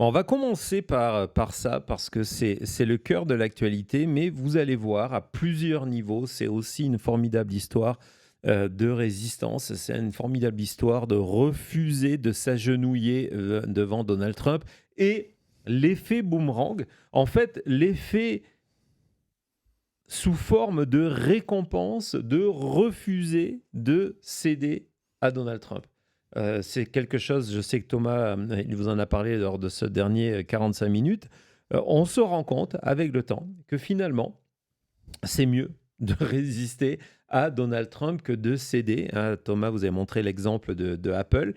On va commencer par ça parce que c'est le cœur de l'actualité, mais vous allez voir à plusieurs niveaux, c'est aussi une formidable histoire de résistance, c'est une formidable histoire de refuser de s'agenouiller devant Donald Trump et l'effet boomerang, en fait l'effet sous forme de récompense de refuser de céder à Donald Trump. C'est quelque chose, je sais que Thomas, il vous en a parlé lors de ce dernier 45 minutes. On se rend compte avec le temps que finalement, c'est mieux de résister à Donald Trump que de céder. Hein. Thomas, vous avez montré l'exemple de Apple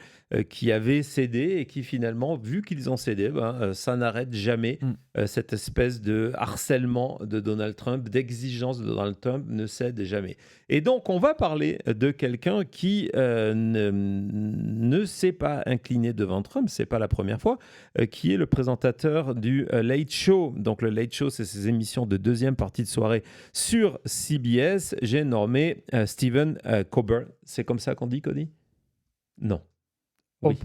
qui avait cédé et qui finalement, vu qu'ils ont cédé, ça n'arrête jamais. Cette espèce de harcèlement de Donald Trump, d'exigence de Donald Trump ne cède jamais. Et donc, on va parler de quelqu'un qui ne s'est pas incliné devant Trump, c'est pas la première fois, qui est le présentateur du Late Show. Donc, le Late Show, c'est ces émissions de deuxième partie de soirée sur CBS. J'ai nommé Stephen Colbert. C'est comme ça qu'on dit, Cody? Non. Oui.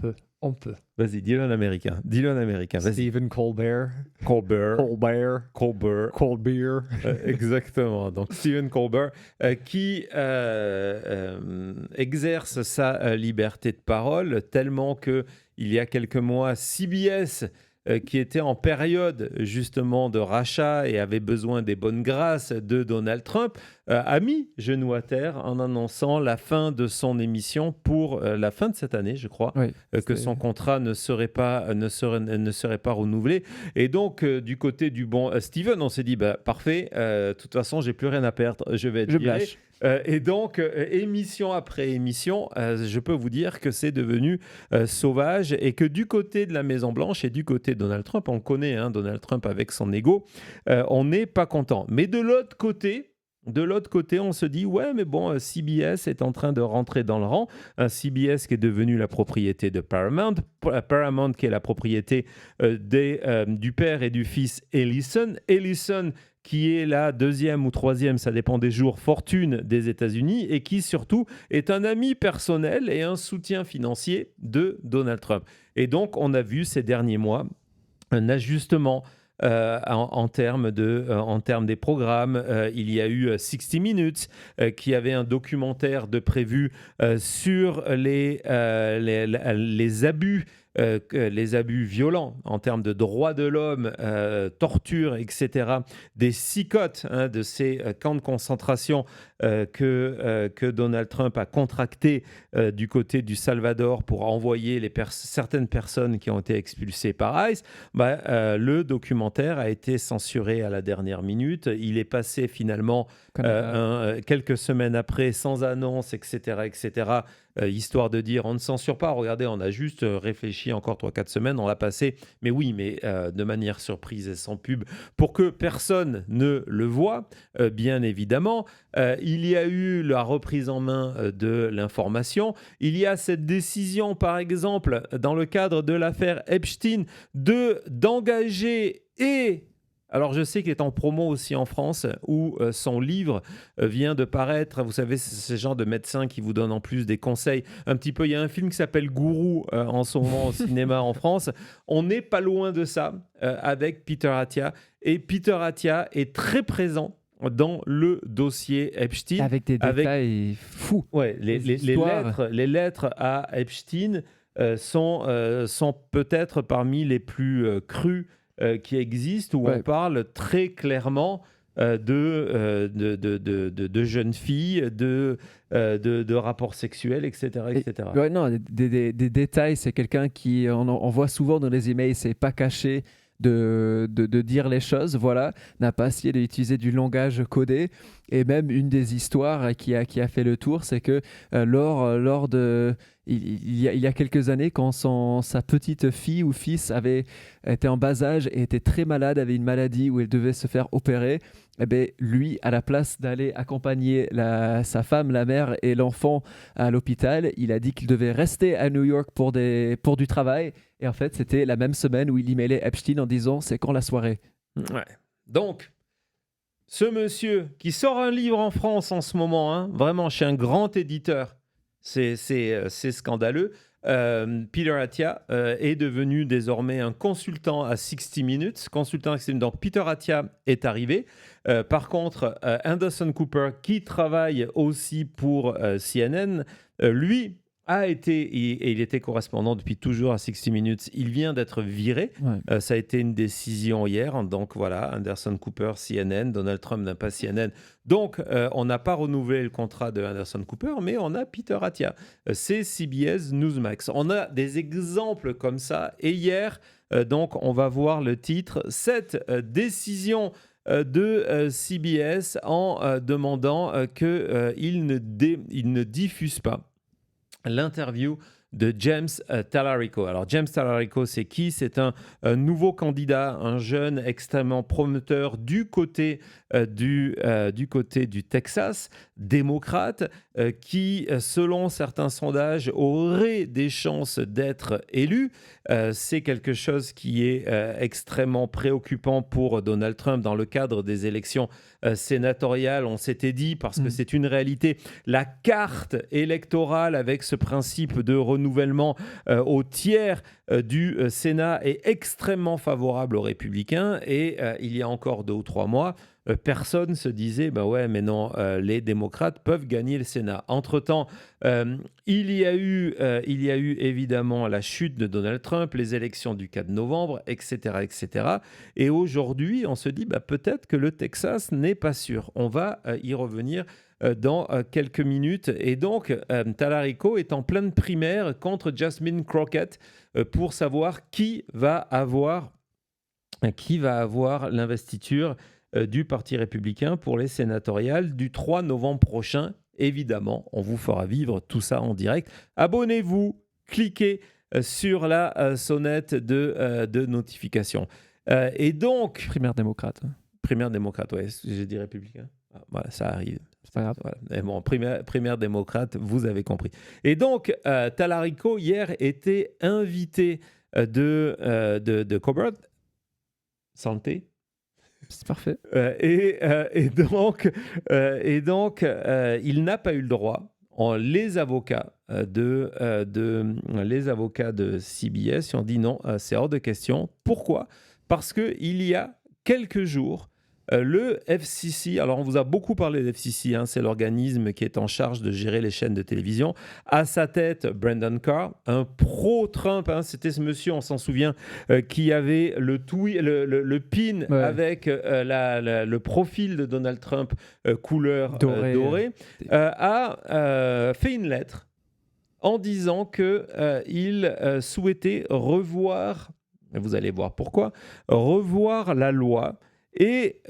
On peut. Vas-y, dis-le en américain. Dis-le en américain. Vas-y. Stephen Colbert. Colbert. Colbert. Exactement. Donc, Stephen Colbert qui exerce sa liberté de parole tellement que il y a quelques mois, CBS qui était en période justement de rachat et avait besoin des bonnes grâces de Donald Trump, a mis genou à terre en annonçant la fin de son émission pour la fin de cette année, je crois, que son contrat ne serait pas renouvelé. Et donc, du côté du bon Steven, on s'est dit, parfait, de toute façon, j'ai plus rien à perdre, je vais être viré. Et donc, émission après émission, je peux vous dire que c'est devenu sauvage et que du côté de la Maison-Blanche et du côté de Donald Trump, on connaît Donald Trump avec son ego, on n'est pas content. Mais de l'autre côté, on se dit, ouais, mais bon, CBS est en train de rentrer dans le rang. CBS qui est devenu la propriété de Paramount. Paramount qui est la propriété du père et du fils Ellison. Ellison qui est la deuxième ou troisième, ça dépend des jours, fortune des États-Unis et qui surtout est un ami personnel et un soutien financier de Donald Trump. Et donc, on a vu ces derniers mois un ajustement en termes des programmes. Il y a eu 60 Minutes qui avait un documentaire de prévu sur les abus violents en termes de droits de l'homme, torture, etc., des cicottes de ces camps de concentration que Donald Trump a contracté du côté du Salvador pour envoyer certaines personnes qui ont été expulsées par ICE. Le documentaire a été censuré à la dernière minute. Il est passé finalement quelques semaines après, sans annonce, etc., histoire de dire on ne censure pas. Regardez, on a juste réfléchi encore 3-4 semaines, on l'a passé. Mais oui, mais de manière surprise et sans pub, pour que personne ne le voie, bien évidemment. Il y a eu la reprise en main de l'information. Il y a cette décision, par exemple, dans le cadre de l'affaire Epstein, d'engager et... Alors, je sais qu'il est en promo aussi en France, où son livre vient de paraître. Vous savez, c'est ce genre de médecin qui vous donne en plus des conseils. Un petit peu, il y a un film qui s'appelle Gourou en ce moment au cinéma en France. On n'est pas loin de ça avec Peter Attia. Et Peter Attia est très présent dans le dossier Epstein. Avec des détails fous. Ouais, les lettres à Epstein sont peut-être parmi les plus crues qui existent, où on parle très clairement de jeunes filles, de rapports sexuels, etc. Des détails, c'est quelqu'un qui, on voit souvent dans les emails, c'est pas caché de dire les choses, n'a pas essayé d'utiliser du langage codé. Et même une des histoires qui a fait le tour, c'est que lors de... Il y a quelques années, quand sa petite fille ou fils avait été en bas âge et était très malade, avait une maladie où elle devait se faire opérer, lui, à la place d'aller accompagner sa femme, la mère et l'enfant à l'hôpital, il a dit qu'il devait rester à New York pour du travail. Et en fait, c'était la même semaine où il emailait Epstein en disant « c'est quand la soirée ?» Ouais. Donc, ce monsieur qui sort un livre en France en ce moment, vraiment chez un grand éditeur, c'est scandaleux, Peter Attia est devenu désormais un consultant à 60 Minutes. Donc Peter Attia est arrivé. Par contre, Anderson Cooper, qui travaille aussi pour CNN, lui a été, et il était correspondant depuis toujours à 60 Minutes, il vient d'être viré. Ouais. Ça a été une décision hier. Donc voilà, Anderson Cooper, CNN, Donald Trump n'a pas CNN. Donc on n'a pas renouvelé le contrat de Anderson Cooper, mais on a Peter Attia. C'est CBS Newsmax. On a des exemples comme ça. Et hier, donc on va voir le titre, cette décision de CBS en demandant qu'il ne diffuse pas l'interview de James Talarico. Alors James Talarico, c'est qui ? C'est un nouveau candidat, un jeune extrêmement prometteur du côté du Texas, démocrate, qui, selon certains sondages, aurait des chances d'être élu. C'est quelque chose qui est extrêmement préoccupant pour Donald Trump dans le cadre des élections sénatoriales. On s'était dit, parce que c'est une réalité, la carte électorale avec ce principe de renouvellement au tiers du Sénat est extrêmement favorable aux républicains. Et il y a encore 2 ou 3 mois, personne se disait, ouais, mais non, les démocrates peuvent gagner le Sénat. Entre-temps, il y a eu évidemment la chute de Donald Trump, les élections du 4 novembre, etc., etc. Et aujourd'hui, on se dit, peut-être que le Texas n'est pas sûr. On va y revenir dans quelques minutes. Et donc, Talarico est en pleine primaire contre Jasmine Crockett pour savoir qui va avoir l'investiture du Parti républicain pour les sénatoriales du 3 novembre prochain. Évidemment, on vous fera vivre tout ça en direct. Abonnez-vous, cliquez sur la sonnette de notification. Et donc... Primaire démocrate, ouais, j'ai dit républicain. Voilà, ça arrive. c'est pas grave. Voilà. Et bon, primaire démocrate, vous avez compris. Et donc, Talarico, hier, était invité de Colbert. Santé. C'est parfait. Et donc, il n'a pas eu le droit. Les avocats de CBS ont dit non, c'est hors de question. Pourquoi ? Parce qu'il y a quelques jours, le FCC, alors on vous a beaucoup parlé de FCC, c'est l'organisme qui est en charge de gérer les chaînes de télévision. À sa tête, Brendan Carr, un pro-Trump, c'était ce monsieur, on s'en souvient, qui avait le pin avec le profil de Donald Trump couleur dorée, a fait une lettre en disant qu'il souhaitait revoir, vous allez voir pourquoi, revoir la loi. Et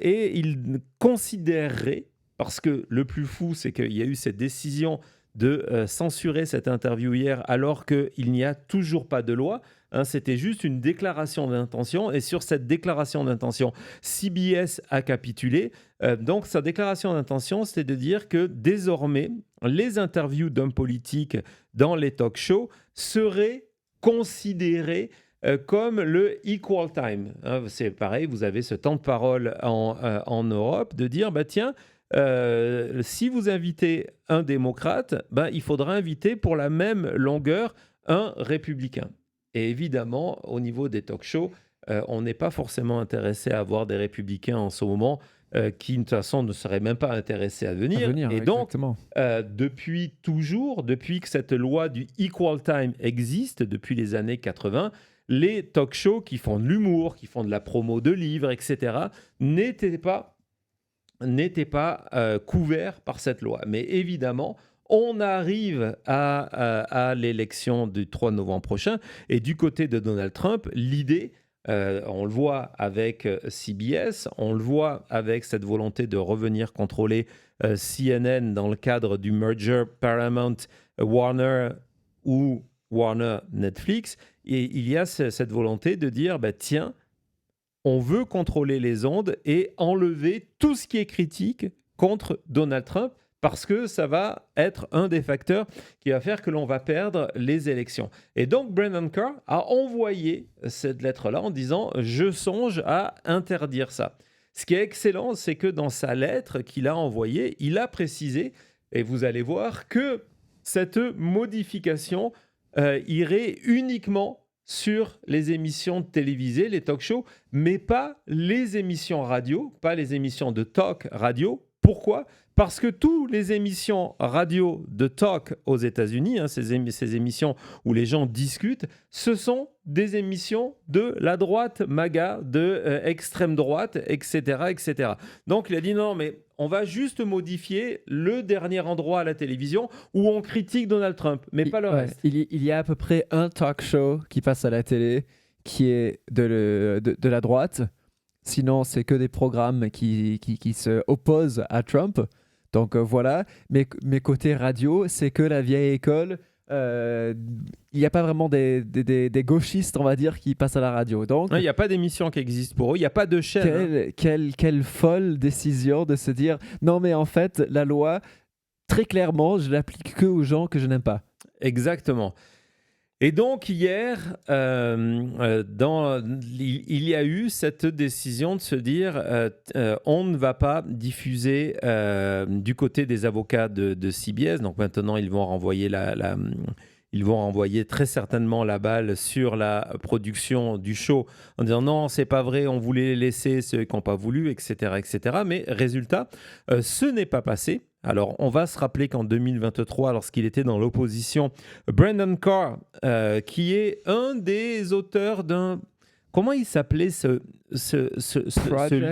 il considérerait, parce que le plus fou, c'est qu'il y a eu cette décision de censurer cette interview hier, alors qu'il n'y a toujours pas de loi. C'était juste une déclaration d'intention. Et sur cette déclaration d'intention, CBS a capitulé. Donc, sa déclaration d'intention, c'était de dire que désormais, les interviews d'hommes politiques dans les talk shows seraient considérées comme le equal time. C'est pareil, vous avez ce temps de parole en Europe de dire, tiens, si vous invitez un démocrate, il faudra inviter pour la même longueur un républicain. Et évidemment, au niveau des talk shows, on n'est pas forcément intéressé à avoir des républicains en ce moment qui, de toute façon, ne seraient même pas intéressés à venir. Et donc, depuis que cette loi du equal time existe, depuis les années 80, les talk shows qui font de l'humour, qui font de la promo de livres, etc., n'étaient pas couverts par cette loi. Mais évidemment, on arrive à l'élection du 3 novembre prochain. Et du côté de Donald Trump, l'idée, on le voit avec CBS, on le voit avec cette volonté de revenir contrôler CNN dans le cadre du merger Paramount-Warner ou Warner-Netflix. Et il y a cette volonté de dire, tiens, on veut contrôler les ondes et enlever tout ce qui est critique contre Donald Trump parce que ça va être un des facteurs qui va faire que l'on va perdre les élections. Et donc, Brendan Carr a envoyé cette lettre-là en disant « Je songe à interdire ça ». Ce qui est excellent, c'est que dans sa lettre qu'il a envoyée, il a précisé, et vous allez voir, que cette modification irait uniquement sur les émissions télévisées, les talk-shows, mais pas les émissions radio, pas les émissions de talk radio. Pourquoi ? Parce que toutes les émissions radio de talk aux États-Unis, ces émissions où les gens discutent, ce sont des émissions de la droite MAGA, de extrême droite, etc., etc. Donc il a dit non, mais on va juste modifier le dernier endroit à la télévision où on critique Donald Trump, mais pas le reste. Il y a à peu près un talk show qui passe à la télé qui est de la droite. Sinon, c'est que des programmes qui se opposent à Trump. Donc voilà, mais côté radio, c'est que la vieille école. Il n'y a pas vraiment des gauchistes, on va dire, qui passent à la radio. Donc, il n'y a pas d'émission qui existe pour eux, il n'y a pas de chaîne. Quelle folle décision de se dire non, mais en fait, la loi, très clairement, je l'applique que aux gens que je n'aime pas. Exactement. Et donc hier, il y a eu cette décision de se dire on ne va pas diffuser du côté des avocats de CBS. Donc maintenant, ils vont renvoyer très certainement la balle sur la production du show en disant non, c'est pas vrai, on voulait les laisser ceux qui n'ont pas voulu, etc., etc. Mais résultat, ce n'est pas passé. Alors, on va se rappeler qu'en 2023, lorsqu'il était dans l'opposition, Brandon Carr, qui est un des auteurs d'un... Comment il s'appelait ce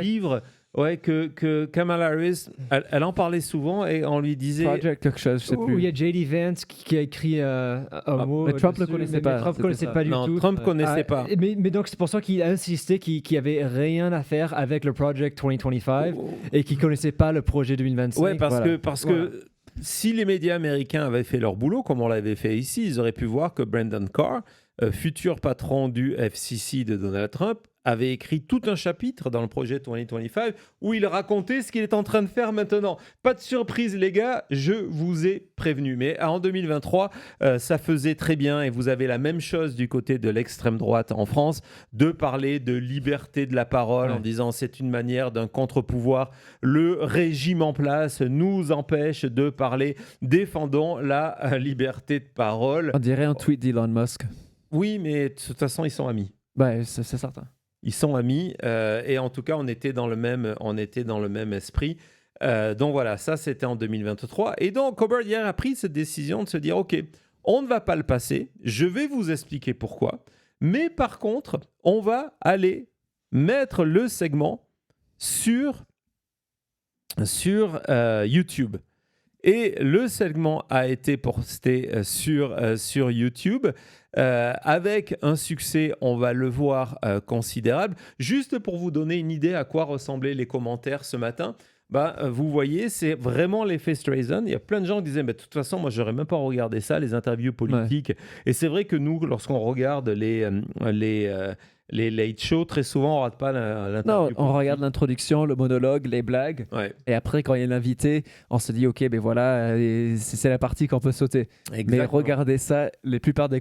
livre que Kamala Harris, elle en parlait souvent et on lui disait... Project quelque chose, je sais plus. Il y a J.D. Vance qui a écrit un mot. Mais Trump ne connaissait pas. Trump ne connaissait pas du tout. Trump ne connaissait pas. Mais donc, c'est pour ça qu'il a insisté qu'il n'y avait rien à faire avec le Project 2025 et qu'il ne connaissait pas le projet 2025. Oui, parce que si les médias américains avaient fait leur boulot, comme on l'avait fait ici, ils auraient pu voir que Brandon Carr, futur patron du FCC de Donald Trump, avait écrit tout un chapitre dans le projet 2025 où il racontait ce qu'il est en train de faire maintenant. Pas de surprise, les gars, je vous ai prévenu. Mais en 2023, ça faisait très bien et vous avez la même chose du côté de l'extrême droite en France, de parler de liberté de la parole en disant c'est une manière d'un contre-pouvoir. Le régime en place nous empêche de parler. Défendons la liberté de parole. On dirait un tweet d'Elon Musk. Oui, mais de toute façon, ils sont amis. Ouais, c'est certain. Ils sont amis et en tout cas, on était dans le même esprit. Donc voilà, ça c'était en 2023. Et donc, Colbert hier a pris cette décision de se dire, OK, on ne va pas le passer, je vais vous expliquer pourquoi. Mais par contre, on va aller mettre le segment sur YouTube. Et le segment a été posté sur YouTube avec un succès, on va le voir, considérable. Juste pour vous donner une idée à quoi ressemblaient les commentaires ce matin, vous voyez, c'est vraiment l'effet Streisand. Il y a plein de gens qui disaient, de toute façon, moi, je n'aurais même pas regardé ça, les interviews politiques. Ouais. Et c'est vrai que nous, lorsqu'on regarde les late shows, très souvent, on ne rate pas l'interview. Non, on regarde l'introduction, le monologue, les blagues. Ouais. Et après, quand il y a l'invité, on se dit, OK, ben voilà, c'est la partie qu'on peut sauter. Exactement. Mais regardez ça, la plupart des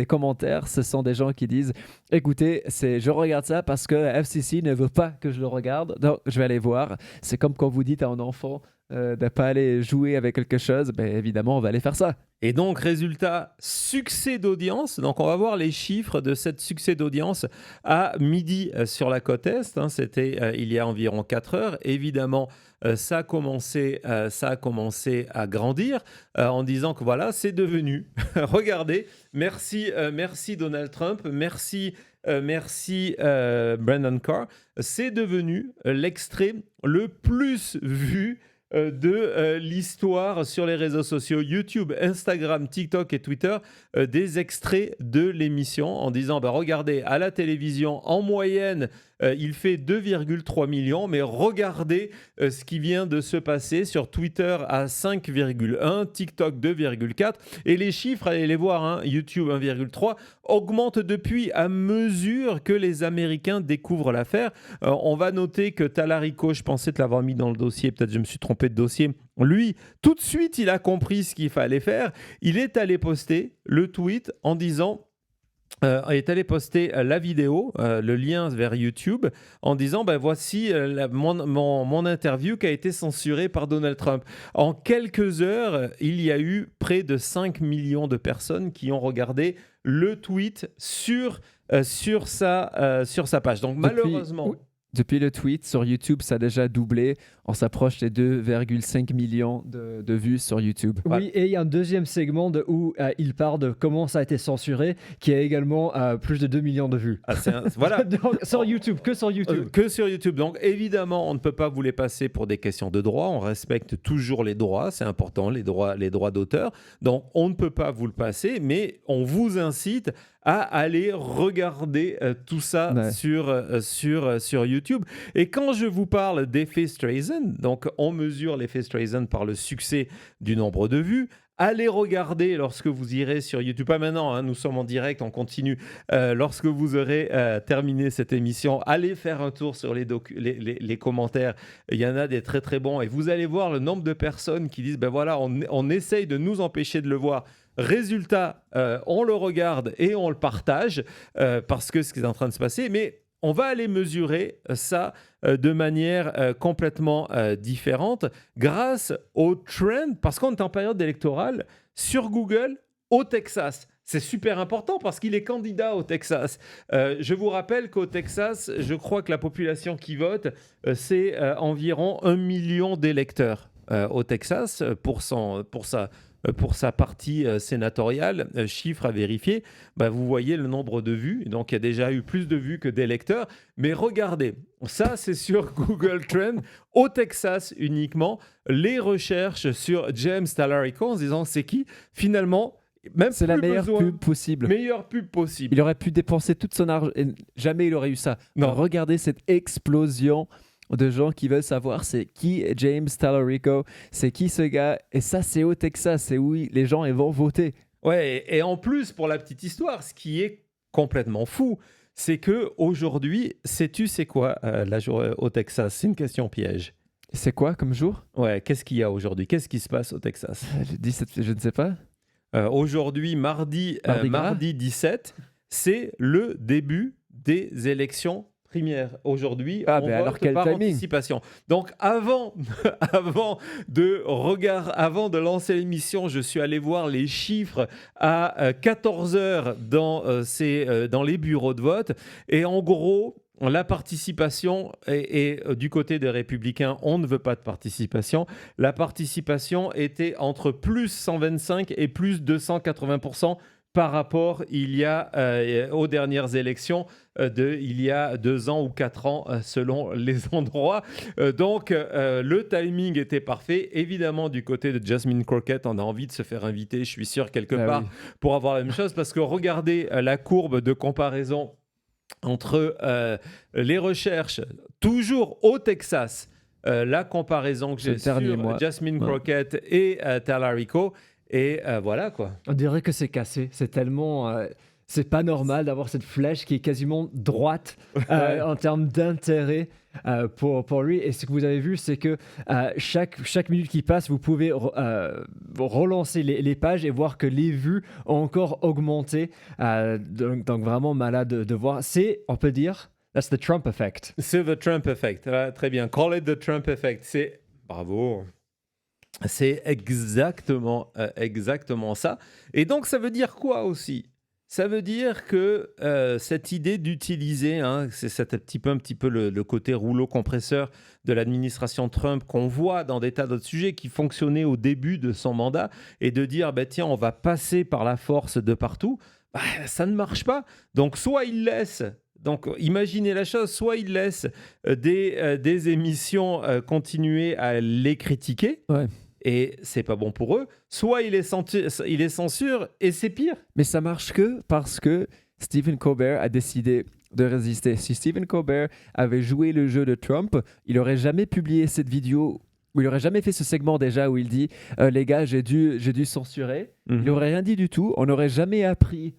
commentaires, ce sont des gens qui disent, écoutez, je regarde ça parce que la FCC ne veut pas que je le regarde, donc je vais aller voir. C'est comme quand vous dites à un enfant de ne pas aller jouer avec quelque chose, évidemment, on va aller faire ça. Et donc, résultat, succès d'audience. Donc, on va voir les chiffres de cette succès d'audience à midi sur la côte Est. C'était il y a environ 4 heures. Évidemment, ça a commencé à grandir en disant que voilà, c'est devenu. Regardez, merci Donald Trump, merci Brandon Carr. C'est devenu l'extrait le plus vu de l'histoire sur les réseaux sociaux YouTube, Instagram, TikTok et Twitter, des extraits de l'émission en disant regardez, à la télévision, en moyenne, il fait 2,3 millions, mais regardez ce qui vient de se passer sur Twitter à 5,1, TikTok 2,4 et les chiffres, allez les voir, YouTube 1,3, augmentent depuis à mesure que les Américains découvrent l'affaire. On va noter que Talarico, je pensais te l'avoir mis dans le dossier, peut-être je me suis trompé de dossier. Lui, tout de suite, il a compris ce qu'il fallait faire. Il est allé poster le tweet en disant est allé poster la vidéo, le lien vers YouTube, en disant voici mon interview qui a été censurée par Donald Trump. En quelques heures, il y a eu près de 5 millions de personnes qui ont regardé le tweet sur sa page. Donc malheureusement... Depuis le tweet sur YouTube, ça a déjà doublé. On s'approche des 2,5 millions de vues sur YouTube. Oui, et il y a un deuxième segment où il parle de comment ça a été censuré, qui a également plus de 2 millions de vues. Voilà. Donc, sur YouTube, que sur YouTube. Que sur YouTube. Donc évidemment, on ne peut pas vous les passer pour des questions de droit. On respecte toujours les droits, c'est important, les droits d'auteur. Donc on ne peut pas vous le passer, mais on vous incite à aller regarder tout ça sur YouTube. Et quand je vous parle d'effet Streisand, donc on mesure l'effet Streisand par le succès du nombre de vues. Allez regarder lorsque vous irez sur YouTube. Pas maintenant, hein, nous sommes en direct, on continue. Lorsque vous aurez terminé cette émission, allez faire un tour sur les commentaires. Il y en a des très très bons. Et vous allez voir le nombre de personnes qui disent on essaye de nous empêcher de le voir. Résultat, on le regarde et on le partage parce que ce qui est en train de se passer. Mais on va aller mesurer ça de manière complètement différente grâce au trend, parce qu'on est en période électorale, sur Google au Texas. C'est super important parce qu'il est candidat au Texas. Je vous rappelle qu'au Texas, je crois que la population qui vote, c'est environ 1 million d'électeurs au Texas pour sa partie sénatoriale, chiffre à vérifier, vous voyez le nombre de vues. Donc, il y a déjà eu plus de vues que d'électeurs. Mais regardez, ça, c'est sur Google Trends, au Texas uniquement, les recherches sur James Talarico en se disant c'est qui finalement. Même c'est la meilleure pub possible. Meilleure pub possible. Il aurait pu dépenser tout son argent et jamais il aurait eu ça. Non. Regardez cette explosion de gens qui veulent savoir c'est qui James Talarico, c'est qui ce gars, et ça c'est au Texas, c'est où les gens ils vont voter. Ouais, et en plus, pour la petite histoire, ce qui est complètement fou, c'est que aujourd'hui, sais-tu c'est quoi la journée au Texas? C'est une question piège. C'est quoi comme jour? Ouais, qu'est-ce qu'il y a aujourd'hui? Qu'est-ce qui se passe au Texas? Je ne sais pas. Aujourd'hui, mardi 17, c'est le début des élections primaire. Aujourd'hui, on vote alors quel par timing. anticipation. Donc, avant de lancer l'émission, je suis allé voir les chiffres à 14h dans les bureaux de vote. Et en gros, la participation, et du côté des Républicains, on ne veut pas de participation. La participation était entre plus 125 et plus 280% par rapport aux dernières élections il y a 2 ans ou 4 ans selon les endroits. Donc le timing était parfait. Évidemment, du côté de Jasmine Crockett, on a envie de se faire inviter, je suis sûr, quelque part pour avoir la même chose, parce que regardez la courbe de comparaison entre les recherches, toujours au Texas, la comparaison que j'ai sur Jasmine Crockett et Talarico. Et voilà quoi. On dirait que c'est cassé. C'est tellement. C'est pas normal d'avoir cette flèche qui est quasiment droite en termes d'intérêt pour lui. Et ce que vous avez vu, c'est que chaque minute qui passe, vous pouvez relancer les pages et voir que les vues ont encore augmenté. Donc vraiment malade de voir. On peut dire, that's the Trump effect. C'est the Trump effect. Très bien. Call it the Trump effect. Bravo. C'est exactement ça. Et donc, ça veut dire quoi aussi? Ça veut dire que cette idée d'utiliser, c'est un petit peu le côté rouleau compresseur de l'administration Trump qu'on voit dans des tas d'autres sujets qui fonctionnaient au début de son mandat, et de dire, tiens, on va passer par la force de partout, ça ne marche pas. Donc, soit il laisse... Donc, imaginez la chose, soit il laisse des émissions continuer à les critiquer, et c'est pas bon pour eux, soit il les censure, et c'est pire. Mais ça marche que parce que Stephen Colbert a décidé de résister. Si Stephen Colbert avait joué le jeu de Trump, il n'aurait jamais publié cette vidéo, où il n'aurait jamais fait ce segment déjà où il dit les gars, j'ai dû censurer. Il n'aurait rien dit du tout, on n'aurait jamais appris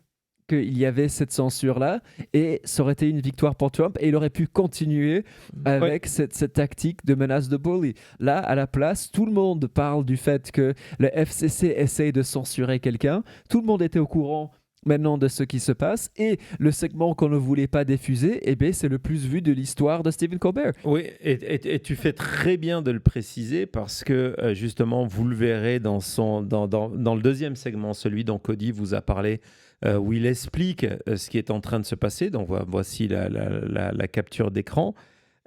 qu'il y avait cette censure-là, et ça aurait été une victoire pour Trump, et il aurait pu continuer avec cette tactique de menace de bully. Là, à la place, tout le monde parle du fait que le FCC essaye de censurer quelqu'un. Tout le monde était au courant maintenant de ce qui se passe. Et le segment qu'on ne voulait pas diffuser, eh bien, c'est le plus vu de l'histoire de Stephen Colbert. Oui, et tu fais très bien de le préciser parce que justement, vous le verrez dans le deuxième segment, celui dont Cody vous a parlé, où il explique ce qui est en train de se passer. Donc voici la capture d'écran.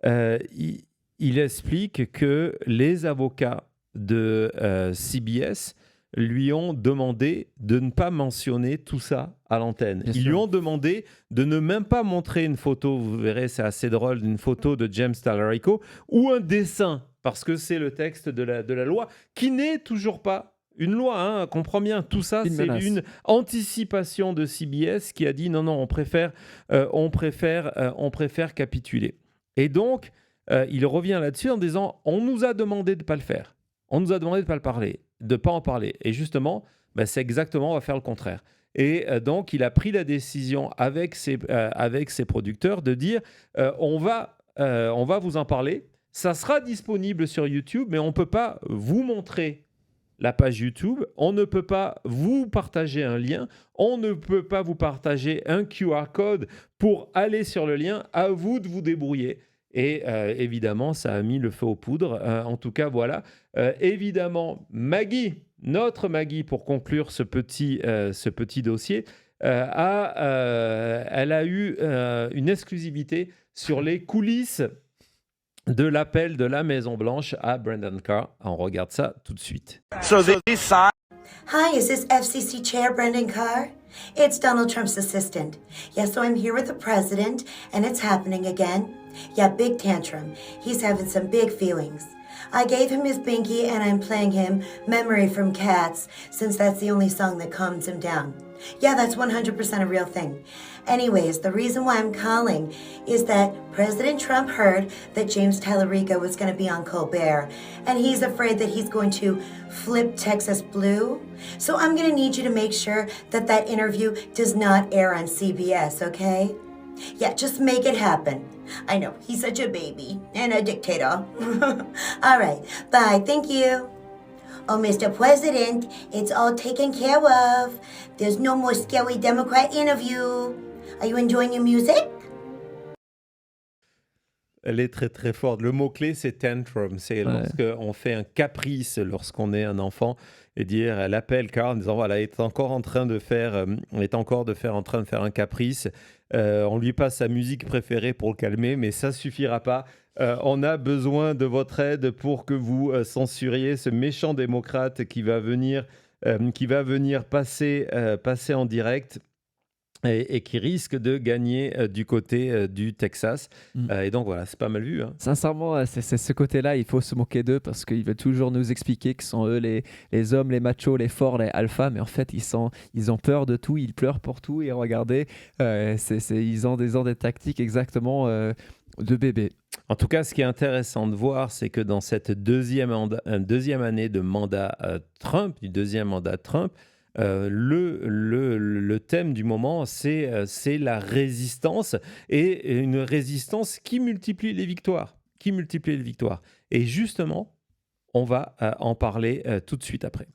Il explique que les avocats de CBS lui ont demandé de ne pas mentionner tout ça à l'antenne. Ils lui ont demandé de ne même pas montrer une photo, vous verrez, c'est assez drôle, une photo de James Talarico ou un dessin, parce que c'est le texte de la loi, qui n'est toujours pas une loi, hein, comprends bien. Tout ça, c'est une anticipation de CBS qui a dit non, on préfère capituler. Et donc, il revient là-dessus en disant, on nous a demandé de ne pas le faire. On nous a demandé de ne pas le parler, de ne pas en parler. Et justement, c'est exactement, on va faire le contraire. Et donc, il a pris la décision avec ses producteurs de dire, on va vous en parler. Ça sera disponible sur YouTube, mais on ne peut pas vous montrer la page YouTube. On ne peut pas vous partager un lien. On ne peut pas vous partager un QR code pour aller sur le lien. À vous de vous débrouiller. Et évidemment, ça a mis le feu aux poudres. En tout cas, voilà. Évidemment, notre Maggie, pour conclure ce petit dossier, elle a eu une exclusivité sur les coulisses de l'appel de la Maison-Blanche à Brendan Carr. On regarde ça tout de suite. Hi, is this FCC Chair Brendan Carr? It's Donald Trump's assistant. Yeah, so I'm here with the president, and it's happening again. Yeah, big tantrum. He's having some big feelings. I gave him his binky, and I'm playing him Memory from Cats, since that's the only song that calms him down. Yeah, that's 100% a real thing. Anyways, the reason why I'm calling is that President Trump heard that James Talarico was going to be on Colbert, and he's afraid that he's going to flip Texas blue. So I'm going to need you to make sure that that interview does not air on CBS, okay? Yeah, just make it happen. I know, he's such a baby and a dictator. All right, bye, thank you. Oh, Mr. President, it's all taken care of. There's no more scary Democrat interview. Are you enjoying your music? Elle est très très forte. Le mot-clé, c'est tantrum. C'est lorsqu'on fait un caprice, lorsqu'on est un enfant, et dire, elle appelle Carr en disant, voilà, elle est encore en train de faire un caprice. On lui passe sa musique préférée pour le calmer, mais ça suffira pas. On a besoin de votre aide pour que vous censuriez ce méchant démocrate qui va venir passer en direct. Et qui risque de gagner du côté du Texas. Et donc voilà, c'est pas mal vu. Hein. Sincèrement, c'est ce côté-là, il faut se moquer d'eux parce qu'ils veulent toujours nous expliquer que sont eux les hommes, les machos, les forts, les alphas, mais en fait, ils ont peur de tout, ils pleurent pour tout. Et regardez, ils ont des tactiques exactement de bébé. En tout cas, ce qui est intéressant de voir, c'est que dans cette deuxième année de mandat Trump, le thème du moment, c'est la résistance et une résistance qui multiplie les victoires. Et justement, on va en parler tout de suite après.